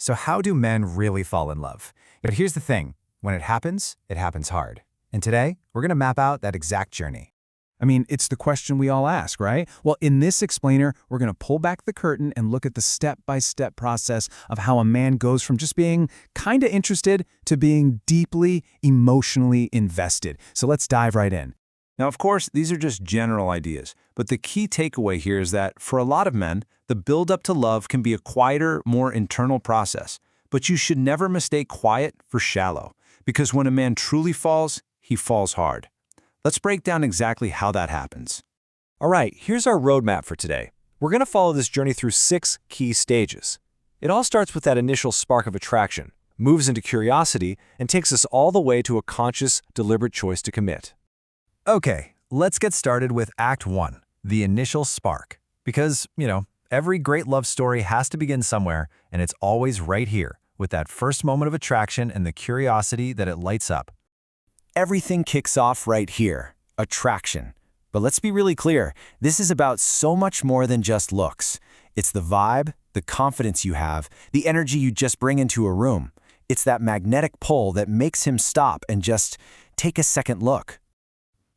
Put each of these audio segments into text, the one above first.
So how do men really fall in love? But here's the thing. When it happens hard. And today, we're going to map out that exact journey. I mean, it's the question we all ask, right? Well, in this explainer, we're going to pull back the curtain and look at the step-by-step process of how a man goes from just being kind of interested to being deeply emotionally invested. So let's dive right in. Now, of course, these are just general ideas, but the key takeaway here is that for a lot of men, the build-up to love can be a quieter, more internal process. But you should never mistake quiet for shallow, because when a man truly falls, he falls hard. Let's break down exactly how that happens. All right, here's our roadmap for today. We're going to follow this journey through 6 key stages. It all starts with that initial spark of attraction, moves into curiosity, and takes us all the way to a conscious, deliberate choice to commit. Okay, let's get started with Act 1, the initial spark. Because, every great love story has to begin somewhere, and it's always right here, with that first moment of attraction and the curiosity that it lights up. Everything kicks off right here, attraction. But let's be really clear, this is about so much more than just looks. It's the vibe, the confidence you have, the energy you just bring into a room. It's that magnetic pull that makes him stop and just take a second look.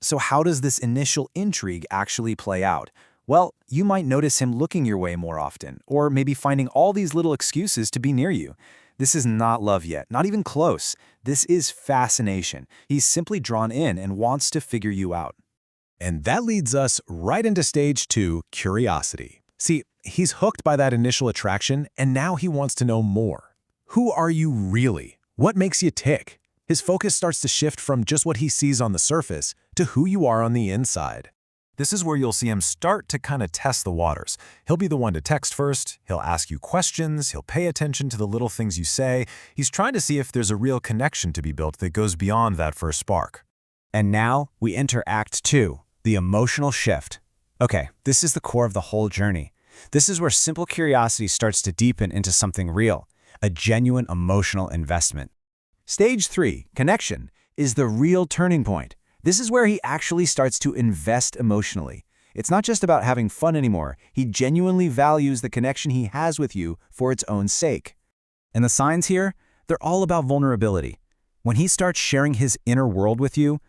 So how does this initial intrigue actually play out? Well, you might notice him looking your way more often, or maybe finding all these little excuses to be near you. This is not love yet, not even close. This is fascination. He's simply drawn in and wants to figure you out. And that leads us right into stage 2, curiosity. See, he's hooked by that initial attraction, and now he wants to know more. Who are you really? What makes you tick? His focus starts to shift from just what he sees on the surface to who you are on the inside. This is where you'll see him start to kind of test the waters. He'll be the one to text first, he'll ask you questions, he'll pay attention to the little things you say. He's trying to see if there's a real connection to be built that goes beyond that first spark. And now we enter Act 2, the emotional shift. Okay, this is the core of the whole journey. This is where simple curiosity starts to deepen into something real, a genuine emotional investment. Stage 3, connection, is the real turning point. This is where he actually starts to invest emotionally. It's not just about having fun anymore. He genuinely values the connection he has with you for its own sake. And the signs here, they're all about vulnerability. When he starts sharing his inner world with you,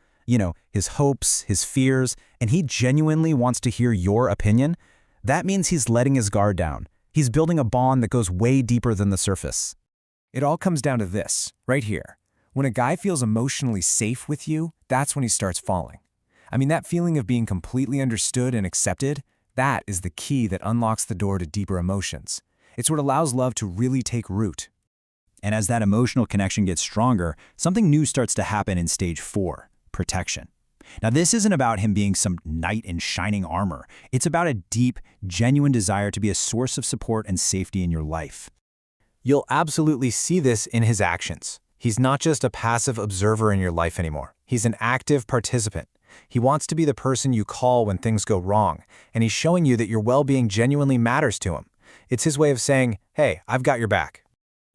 his hopes, his fears, and he genuinely wants to hear your opinion, that means he's letting his guard down. He's building a bond that goes way deeper than the surface. It all comes down to this, right here. When a guy feels emotionally safe with you, that's when he starts falling. I mean, that feeling of being completely understood and accepted, that is the key that unlocks the door to deeper emotions. It's what allows love to really take root. And as that emotional connection gets stronger, something new starts to happen in stage 4, protection. Now, this isn't about him being some knight in shining armor. It's about a deep, genuine desire to be a source of support and safety in your life. You'll absolutely see this in his actions. He's not just a passive observer in your life anymore. He's an active participant. He wants to be the person you call when things go wrong, and he's showing you that your well-being genuinely matters to him. It's his way of saying, hey, I've got your back.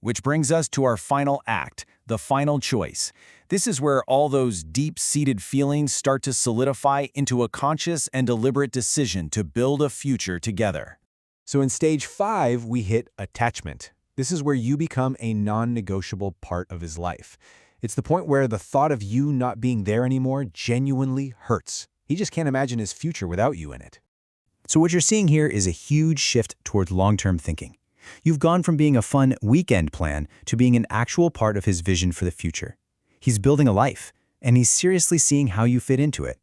Which brings us to our final act, the final choice. This is where all those deep-seated feelings start to solidify into a conscious and deliberate decision to build a future together. So in stage 5, we hit attachment. This is where you become a non-negotiable part of his life. It's the point where the thought of you not being there anymore genuinely hurts. He just can't imagine his future without you in it. So what you're seeing here is a huge shift toward long-term thinking. You've gone from being a fun weekend plan to being an actual part of his vision for the future. He's building a life, and he's seriously seeing how you fit into it.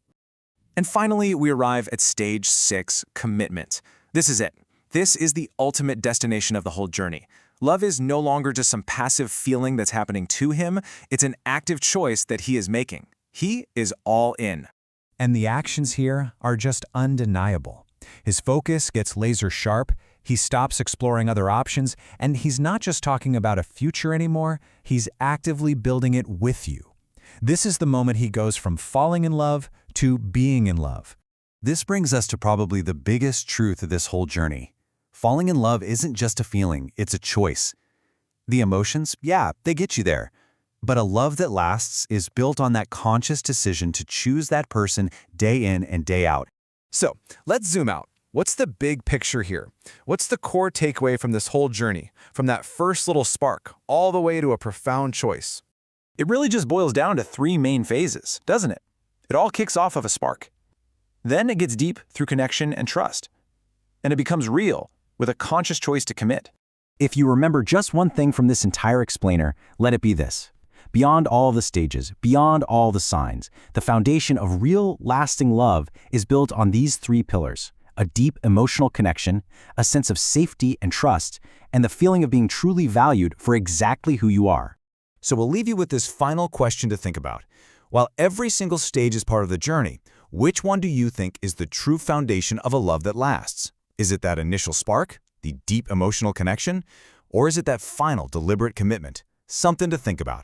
And finally, we arrive at stage 6, commitment. This is it. This is the ultimate destination of the whole journey. Love is no longer just some passive feeling that's happening to him. It's an active choice that he is making. He is all in. And the actions here are just undeniable. His focus gets laser sharp, he stops exploring other options, and he's not just talking about a future anymore, he's actively building it with you. This is the moment he goes from falling in love to being in love. This brings us to probably the biggest truth of this whole journey. Falling in love isn't just a feeling, it's a choice. The emotions, yeah, they get you there. But a love that lasts is built on that conscious decision to choose that person day in and day out. So, let's zoom out. What's the big picture here? What's the core takeaway from this whole journey, from that first little spark all the way to a profound choice? It really just boils down to 3 main phases, doesn't it? It all kicks off of a spark. Then it gets deep through connection and trust. And it becomes real with a conscious choice to commit. If you remember just one thing from this entire explainer, let it be this. Beyond all the stages, beyond all the signs, the foundation of real, lasting love is built on these 3 pillars: a deep emotional connection, a sense of safety and trust, and the feeling of being truly valued for exactly who you are. So we'll leave you with this final question to think about. While every single stage is part of the journey, which one do you think is the true foundation of a love that lasts? Is it that initial spark, the deep emotional connection, or is it that final deliberate commitment? Something to think about.